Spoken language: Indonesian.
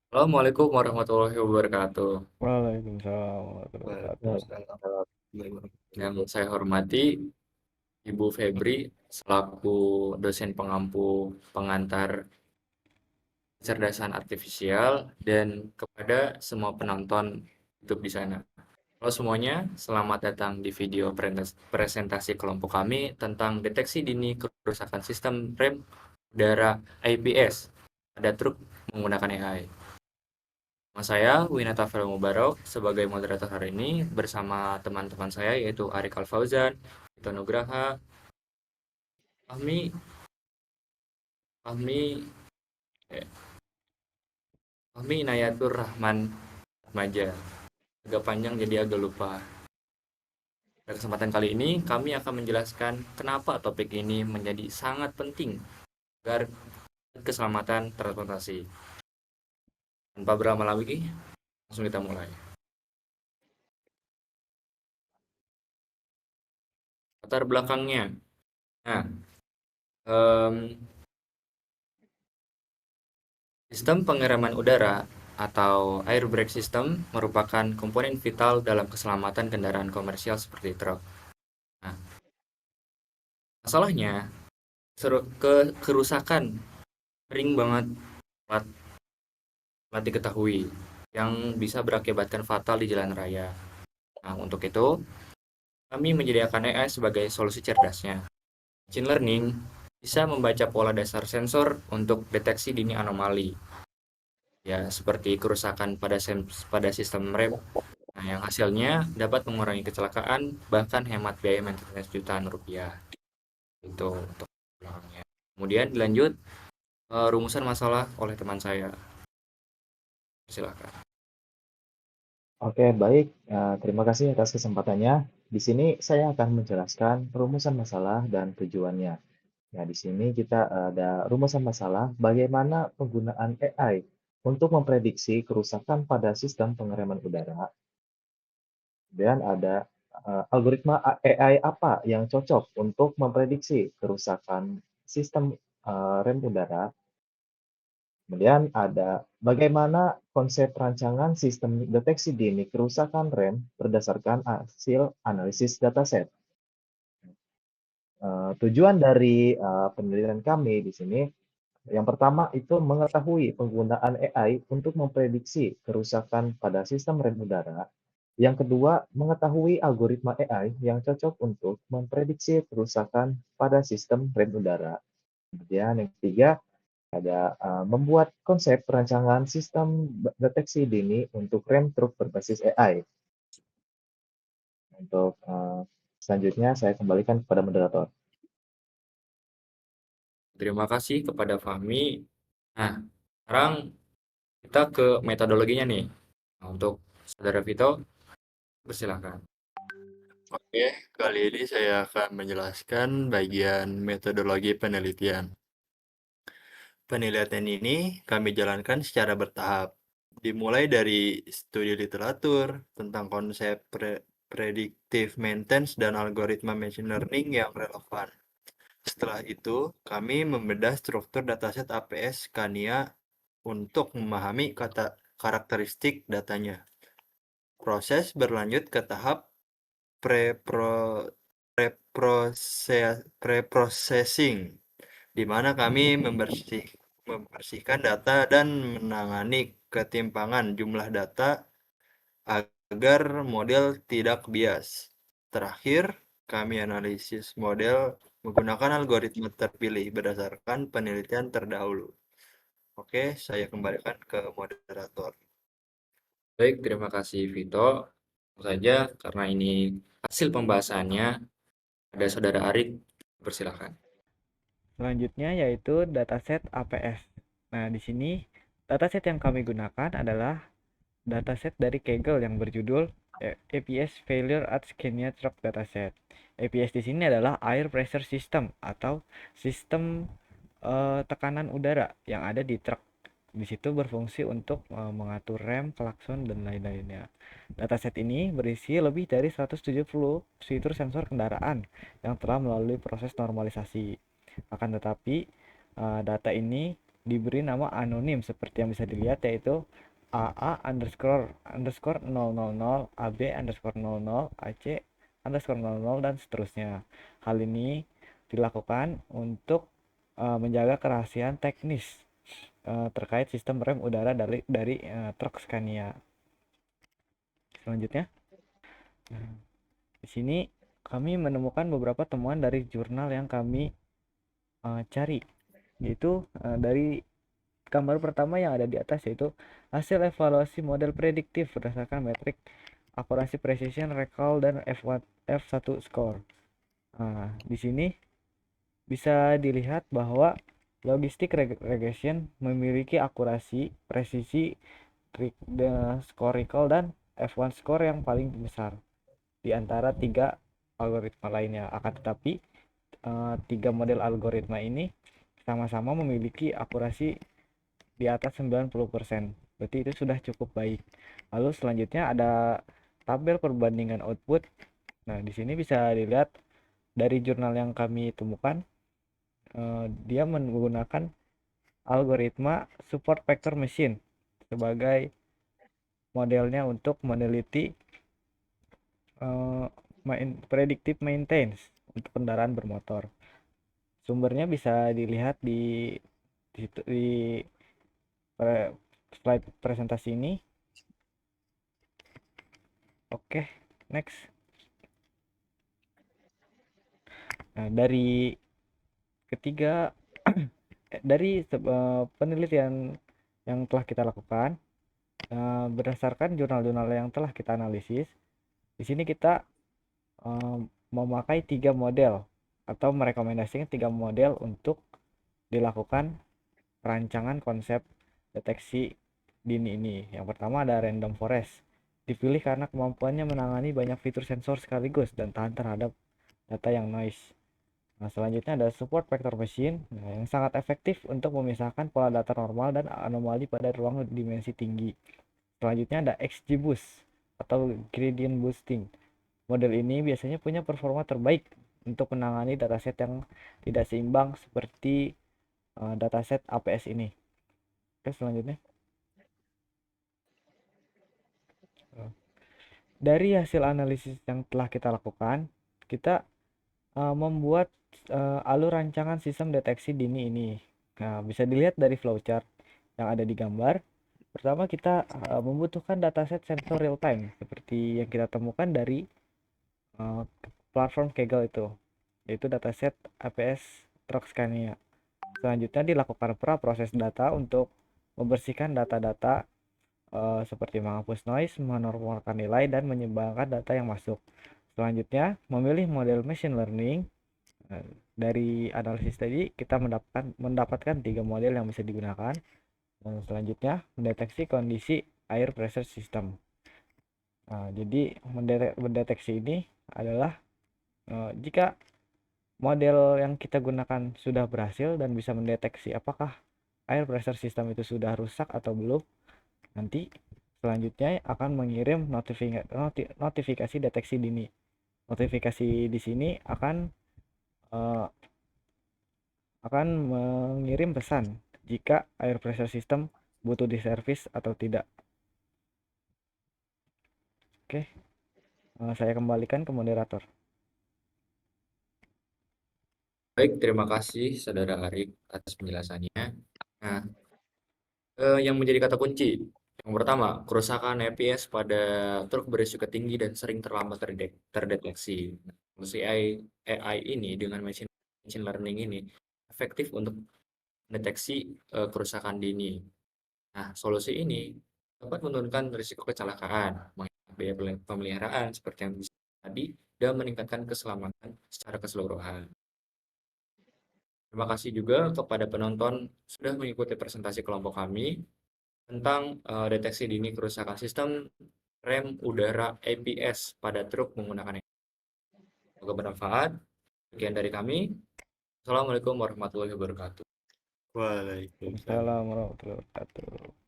Assalamualaikum warahmatullahi wabarakatuh. Waalaikumsalam warahmatullahi wabarakatuh. Waalaikumsalam. Yang saya hormati Ibu Febri selaku dosen pengampu pengantar kecerdasan artifisial dan kepada semua penonton YouTube di sana. Halo semuanya, selamat datang di video presentasi kelompok kami tentang deteksi dini kerusakan sistem rem udara IPS pada truk menggunakan AI. Nama saya Winata Fel Mubarok sebagai moderator hari ini bersama teman-teman saya yaitu Arik Alfauzan, Vito Nugraha, Fahmi, Fahmi, eh, Fahmi Inayatur Rahman Maja. Agak panjang jadi agak lupa. Pada kesempatan kali ini kami akan menjelaskan kenapa topik ini menjadi sangat penting agar keselamatan transportasi. Tanpa berlama-lama lagi, langsung kita mulai. Latar belakangnya. Nah, em, sistem pengereman udara atau air brake system merupakan komponen vital dalam keselamatan kendaraan komersial seperti truk. Nah, masalahnya kerusakan sering banget telat, telat diketahui yang bisa berakibatkan fatal di jalan raya. Nah, untuk itu kami menyediakan AI sebagai solusi cerdasnya. Machine learning bisa membaca pola dasar sensor untuk deteksi dini anomali, ya seperti kerusakan pada sistem rem. Nah, yang hasilnya dapat mengurangi kecelakaan, bahkan hemat biaya maintenance jutaan rupiah. Itu untuk belakangnya. Kemudian dilanjut rumusan masalah oleh teman saya. Silakan. Oke, baik. Terima kasih atas kesempatannya. Di sini saya akan menjelaskan rumusan masalah dan tujuannya. Nah, di sini kita ada rumusan masalah bagaimana penggunaan AI untuk memprediksi kerusakan pada sistem pengereman udara. Kemudian ada algoritma AI apa yang cocok untuk memprediksi kerusakan sistem rem udara. Kemudian ada bagaimana konsep rancangan sistem deteksi dini kerusakan rem berdasarkan hasil analisis dataset. Tujuan dari penelitian kami di sini, yang pertama itu mengetahui penggunaan AI untuk memprediksi kerusakan pada sistem rem udara. Yang kedua, mengetahui algoritma AI yang cocok untuk memprediksi kerusakan pada sistem rem udara. Kemudian yang ketiga, ada membuat konsep perancangan sistem deteksi dini untuk rem truk berbasis AI. Untuk selanjutnya saya kembalikan kepada moderator. Terima kasih kepada Fahmi. Nah, sekarang kita ke metodologinya nih. Nah, untuk Saudara Vito, persilahkan. Oke, kali ini saya akan menjelaskan bagian metodologi penelitian. Penelitian ini kami jalankan secara bertahap, dimulai dari studi literatur tentang konsep predictive maintenance dan algoritma machine learning yang relevan. Setelah itu, kami membedah struktur dataset APS Scania untuk memahami karakteristik datanya. Proses berlanjut ke tahap prepro- preprocessing, di mana kami membersihkan data dan menangani ketimpangan jumlah data agar model tidak bias. Terakhir, kami analisis model menggunakan algoritma terpilih berdasarkan penelitian terdahulu. Oke, saya kembalikan ke moderator. Baik, terima kasih Vito. Tentu saja karena ini hasil pembahasannya, ada Saudara Arik, persilahkan. Selanjutnya yaitu dataset APS. Nah, di sini dataset yang kami gunakan adalah dataset dari Kaggle yang berjudul APS Failure at Scania Truck Dataset. APS di sini adalah Air Pressure System atau sistem tekanan udara yang ada di truk. Di situ berfungsi untuk mengatur rem, klakson, dan lain-lainnya. Dataset ini berisi lebih dari 170 fitur sensor kendaraan yang telah melalui proses normalisasi. Akan tetapi, data ini diberi nama anonim seperti yang bisa dilihat, yaitu AA underscore underscore 000, AB underscore 00, AC underscore 00, dan seterusnya. Hal ini dilakukan untuk menjaga kerahasiaan teknis terkait sistem rem udara dari truk Scania. Selanjutnya, di sini kami menemukan beberapa temuan dari jurnal yang kami cari, yaitu dari gambar pertama yang ada di atas, yaitu hasil evaluasi model prediktif berdasarkan metrik akurasi precision recall dan F1 score. Nah, di sini bisa dilihat bahwa logistic regression memiliki akurasi, presisi, score recall, dan F1 score yang paling besar di antara tiga algoritma lainnya. Akan tetapi tiga model algoritma ini sama-sama memiliki akurasi di atas 90%. Berarti itu sudah cukup baik. Lalu selanjutnya ada tabel perbandingan output. Nah, di sini bisa dilihat dari jurnal yang kami temukan, dia menggunakan algoritma support vector machine sebagai modelnya untuk meneliti predictive maintenance untuk kendaraan bermotor. Sumbernya bisa dilihat di slide presentasi ini. Oke, next. Nah, dari ketiga dari penelitian yang telah kita lakukan, berdasarkan jurnal-jurnal yang telah kita analisis, di sini kita memakai tiga model atau merekomendasikan tiga model untuk dilakukan perancangan konsep deteksi dini ini. Yang pertama ada random forest. Dipilih karena kemampuannya menangani banyak fitur sensor sekaligus dan tahan terhadap data yang noise. Nah, selanjutnya ada support vector machine, yang sangat efektif untuk memisahkan pola data normal dan anomali pada ruang dimensi tinggi. Selanjutnya ada XGBoost atau gradient boosting. Model ini biasanya punya performa terbaik untuk menangani dataset yang tidak seimbang seperti dataset APS ini. Oke, selanjutnya. Dari hasil analisis yang telah kita lakukan, kita membuat alur rancangan sistem deteksi dini ini. Nah, bisa dilihat dari flowchart yang ada di gambar. Pertama, kita membutuhkan dataset sensor real time seperti yang kita temukan dari platform Kaggle itu, yaitu dataset APS Truck Scania. Selanjutnya dilakukan proses data untuk membersihkan data-data seperti menghapus noise, menormalkan nilai, dan menyeimbangkan data yang masuk. Selanjutnya, memilih model machine learning. Dari analisis tadi kita mendapatkan tiga model yang bisa digunakan. Dan selanjutnya, mendeteksi kondisi air pressure system. Jadi mendeteksi ini adalah jika model yang kita gunakan sudah berhasil dan bisa mendeteksi apakah air pressure system itu sudah rusak atau belum, nanti selanjutnya akan mengirim notifikasi deteksi dini. Notifikasi di sini akan mengirim pesan jika air pressure system butuh diservis atau tidak. Oke, saya kembalikan ke moderator. Baik, terima kasih Saudara Arik atas penjelasannya. Nah, yang menjadi kata kunci. Yang pertama, kerusakan EPS pada truk berisiko tinggi dan sering terlambat terdeteksi. Nah, solusi AI ini dengan machine learning ini efektif untuk mendeteksi kerusakan dini. Nah, solusi ini dapat menurunkan risiko kecelakaan, menghemat biaya pemeliharaan seperti yang tadi, dan meningkatkan keselamatan secara keseluruhan. Terima kasih juga kepada penonton sudah mengikuti presentasi kelompok kami tentang deteksi dini kerusakan sistem rem udara APS pada truk menggunakan ini. Semoga bermanfaat. Sekian dari kami. Assalamualaikum warahmatullahi wabarakatuh. Waalaikumsalam. Assalamualaikum warahmatullahi wabarakatuh.